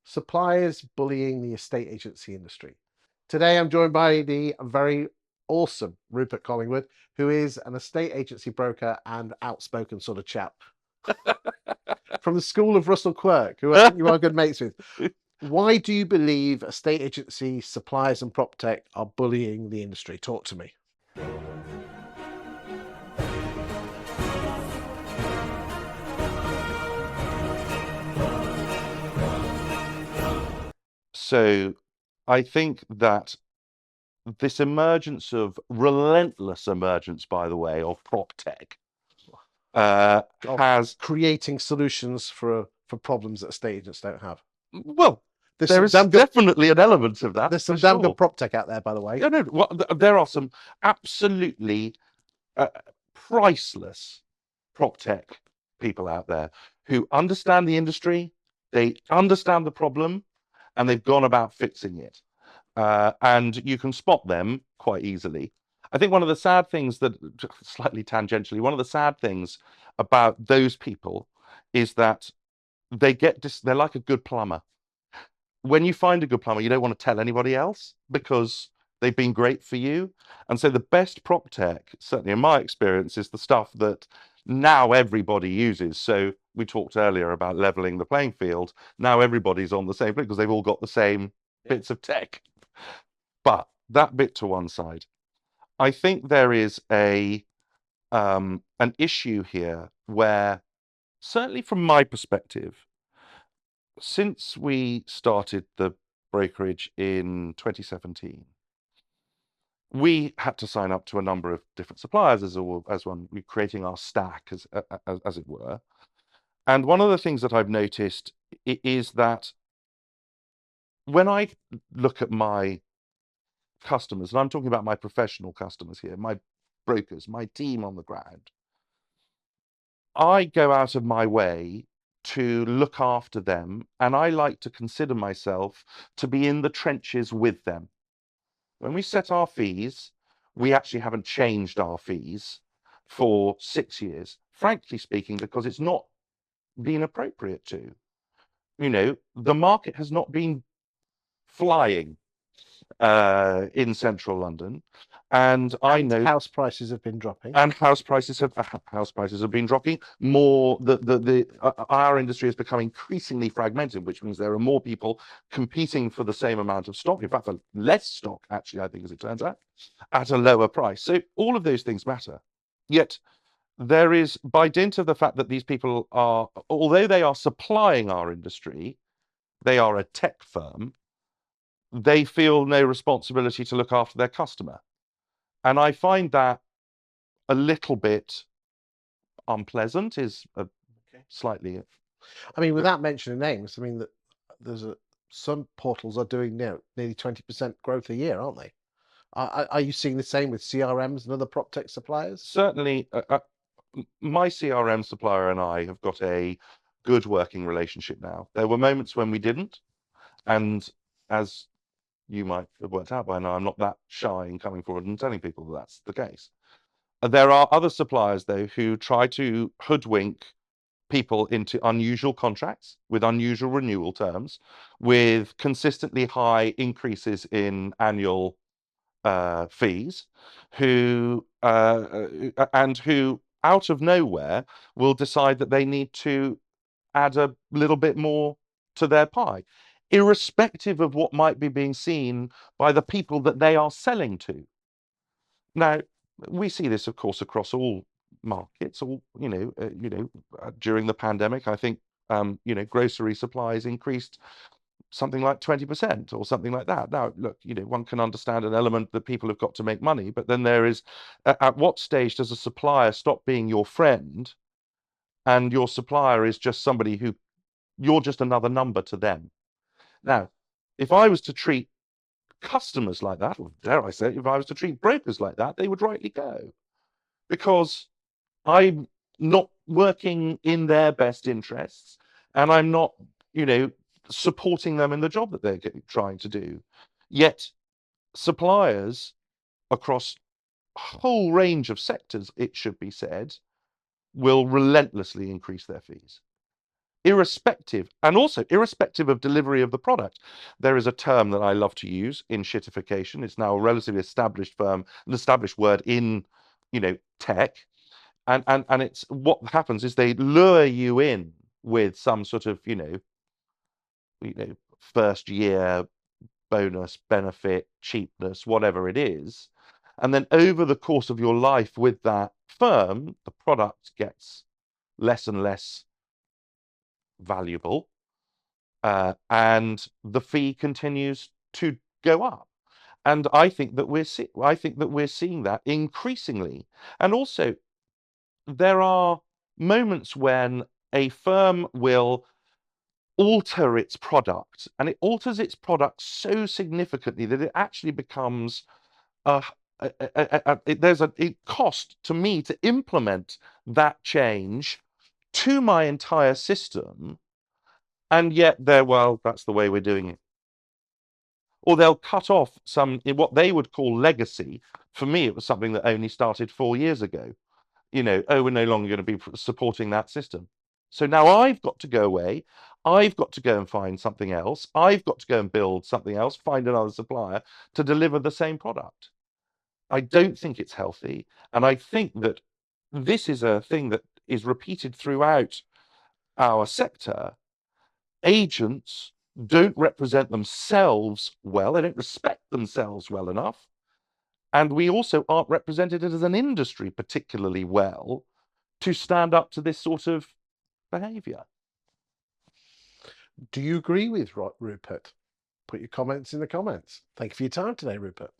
Suppliers bullying the estate agency industry. Today, I'm joined by the very awesome Rupert Collingwood, who is an estate agency broker and outspoken sort of chap from the school of Russell Quirk, who I think you are good mates with. Why do you believe estate agency suppliers and prop tech are bullying the industry? Talk to me. So I think that this relentless emergence, by the way, of prop tech has creating solutions for problems that estate agents don't have. Well, There's there some is damn good, definitely an element of that. there's For some damn sure. good prop tech out there, by the way. Yeah, no, well, there are some absolutely priceless prop tech people out there who understand the industry, they understand the problem, and they've gone about fixing it. And you can spot them quite easily. I think one of the sad things that, slightly tangentially, one of the sad things about those people is that they're like a good plumber. When you find a good plumber, you don't want to tell anybody else because they've been great for you. And so the best prop tech, certainly in my experience, is the stuff that now everybody uses. So we talked earlier about leveling the playing field. Now everybody's on the same thing because they've all got the same bits of tech. But that bit to one side, I think there is an issue here where, certainly from my perspective, since we started the brokerage in 2017, we had to sign up to a number of different suppliers as one, creating our stack, as it were. And one of the things that I've noticed is that when I look at my customers, and I'm talking about my professional customers here, my brokers, my team on the ground, I go out of my way to look after them, and I like to consider myself to be in the trenches with them. When we set our fees, we actually haven't changed our fees for 6 years, frankly speaking, because it's not been appropriate to. The market has not been flying in central London, and I know house prices have been dropping. And house prices have been dropping more. Our industry has become increasingly fragmented, which means there are more people competing for the same amount of stock. In fact, for less stock, actually, I think, as it turns out, at a lower price. So all of those things matter. Yet there is, by dint of the fact that these people are, although they are supplying our industry, they are a tech firm, they feel no responsibility to look after their customer. And I find that a little bit unpleasant, is slightly. I mean, without mentioning names, I mean that some portals are doing nearly 20% growth a year, aren't they? Are you seeing the same with CRMs and other prop tech suppliers? Certainly, my CRM supplier and I have got a good working relationship now. There were moments when we didn't, and as you might have worked out by now, I'm not that shy in coming forward and telling people that that's the case. There are other suppliers, though, who try to hoodwink people into unusual contracts with unusual renewal terms, with consistently high increases in annual fees, who out of nowhere will decide that they need to add a little bit more to their pie, irrespective of what might be being seen by the people that they are selling to. Now, we see this, of course, across all markets. During the pandemic, I think grocery supplies increased something like 20% or something like that. Now, look, one can understand an element that people have got to make money, but then there is, at what stage does a supplier stop being your friend, and your supplier is just somebody who you're just another number to them? Now, if I was to treat customers like that, or dare I say, if I was to treat brokers like that, they would rightly go, because I'm not working in their best interests, and I'm not, supporting them in the job that they're trying to do. Yet suppliers across a whole range of sectors, it should be said, will relentlessly increase their fees. irrespective, and also irrespective of delivery of the product. There is a term that I love to use in shitification. It's now a relatively established term, an established word in, tech. And it's what happens is they lure you in with some sort of, first year bonus, benefit, cheapness, whatever it is. And then over the course of your life with that firm, the product gets less and less valuable, and the fee continues to go up. And I think that we're seeing that increasingly. And also, there are moments when a firm will alter its product, and it alters its product so significantly that it actually becomes a, there's a cost to me to implement that change to my entire system, and yet well, that's the way we're doing it. Or they'll cut off some what they would call legacy. For me, it was something that only started 4 years ago. Oh, we're no longer going to be supporting that system. So now I've got to go away. I've got to go and find something else. I've got to go and build something else, find another supplier to deliver the same product. I don't think it's healthy. And I think that this is a thing that is repeated throughout our sector. Agents don't represent themselves well. They don't respect themselves well enough. And we also aren't represented as an industry particularly well to stand up to this sort of behaviour. Do you agree with Rupert? Put your comments in the comments. Thank you for your time today, Rupert.